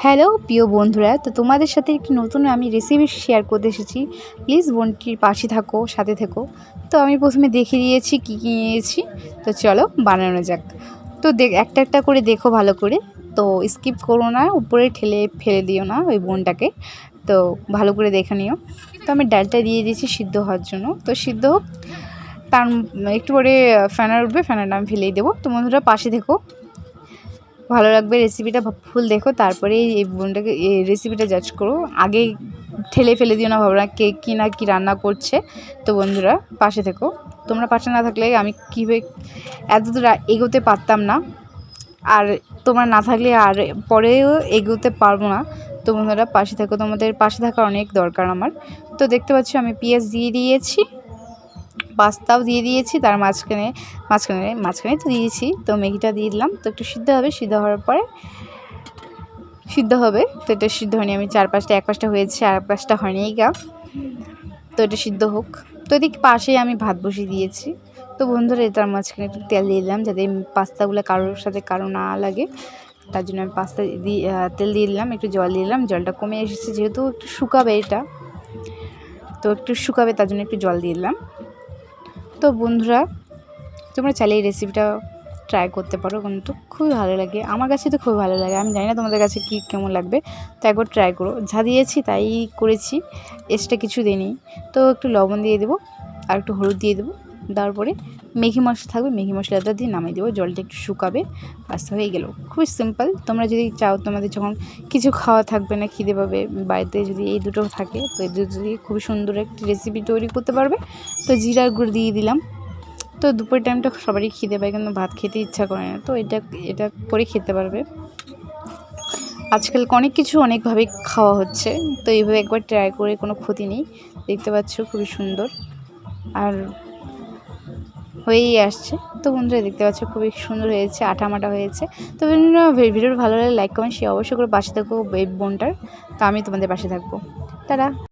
Hello প্রিয় বন্ধুরা, তো তোমাদের সাথে একটি নতুন আমি রেসিপি শেয়ার করতে এসেছি। প্লিজ বোনটির পাশে থাকো, সাথে থেকো। তো আমি প্রথমে দেখিয়ে দিয়েছি কী কী নিয়েছি। তো চলো বানানো যাক। তো একটা একটা করে দেখো ভালো করে। তো স্কিপ করো না, উপরে ঠেলে ফেলে দিও না ওই বোনটাকে। তো ভালো করে দেখে নিও। তো আমি ডালটা দিয়ে দিয়েছি সিদ্ধ হওয়ার জন্য। তো সিদ্ধ হোক, তার একটু পরে ফেনার উঠবে, ফেনারটা আমি ফেলেই দেবো। তো বন্ধুরা পাশে থেকো, ভালো লাগবে রেসিপিটা ফুল দেখো, তারপরে এই বোনটাকে এই রেসিপিটা জাজ করো। আগে ঠেলে ফেলে দিও না, ভাবনা কে কী না কী রান্না করছে। তো বন্ধুরা পাশে থেকো, তোমরা পাশে না থাকলে আমি কীভাবে এতদূর এগোতে পারতাম না, আর তোমরা না থাকলে আর পরেও এগোতে পারবো না। তো বন্ধুরা পাশে থাকো, তোমাদের পাশে থাকা অনেক দরকার আমার। তো দেখতে পাচ্ছ আমি পেঁয়াজ দিয়ে দিয়েছি, পাস্তাও দিয়ে দিয়েছি, তার মাঝখানে মাঝখানে তো দিয়েছি। তো ম্যাগিটা দিয়ে দিলাম। তো একটু সিদ্ধ হবে, সিদ্ধ হওয়ার পরে সিদ্ধ হবে। তো এটা সিদ্ধ হয়নি, আমি এক পাশটা হয়েছে আর এক পাশটা হয়নি গা। তো এটা সিদ্ধ হোক। তো এদিকে পাশেই আমি ভাত বসিয়ে দিয়েছি। তো বন্ধুরা এটার মাঝখানে একটু তেল দিয়ে দিলাম, যাতে পাস্তাগুলো কারোর সাথে কারো না লাগে। তার জন্য আমি পাস্তা দিয়ে তেল দিয়ে দিলাম, একটু জল দিয়ে দিলাম। জলটা কমে এসেছে, যেহেতু একটু শুকাবে এটা, তো একটু শুকাবে, তার জন্য একটু জল দিয়ে দিলাম। তো বন্ধুরা তোমরা চাইলে এই রেসিপিটা ট্রাই করতে পারো, কিন্তু খুবই ভালো লাগে। আমার কাছে তো খুবই ভালো লাগে, আমি জানি না তোমাদের কাছে কেমন লাগবে। তো একবার ট্রাই করো। যা দিয়েছি তাই করেছি, এক্সট্রা কিছু দিইনি। তো একটু লবণ দিয়ে দেবো আর একটু হলুদ দিয়ে দেবো। তারপরে ম্যাগি মশলা থাকবে, ম্যাগি মশলাটা দিয়ে নামিয়ে দেবো। জলটা একটু শুকাবে, বাস হয়ে গেল। খুবই সিম্পল। তোমরা যদি চাও, তোমাদের যখন কিছু খাওয়া থাকবে না, খিদে পাবে, বাড়িতে যদি এই দুটো থাকে, তো এই দুটো দিয়ে খুবই সুন্দর একটি রেসিপি তৈরি করতে পারবে। তো জিরার গুঁড়ো দিয়ে দিলাম। তো দুপুরের টাইমটা সবারই খিদে পায়, কিন্তু ভাত খেতে ইচ্ছা করে না। তো এটা করে খেতে পারবে। আজকাল অনেক কিছু অনেকভাবে খাওয়া হচ্ছে, তো এইভাবে একবার ট্রাই করে কোনো ক্ষতি নেই। দেখতে পাচ্ছ খুবই সুন্দর আর হয়েই আসছে। তো বন্ধুরা দেখতে পাচ্ছ খুবই সুন্দর হয়েছে, আঠামাটা হয়েছে। তো ভিডিওটা ভালো লাগলে লাইক কমেন্ট শেয়ার অবশ্যই করে পাশে থাকবো এই বোনটার। তো আমি তোমাদের পাশে থাকবো। তারা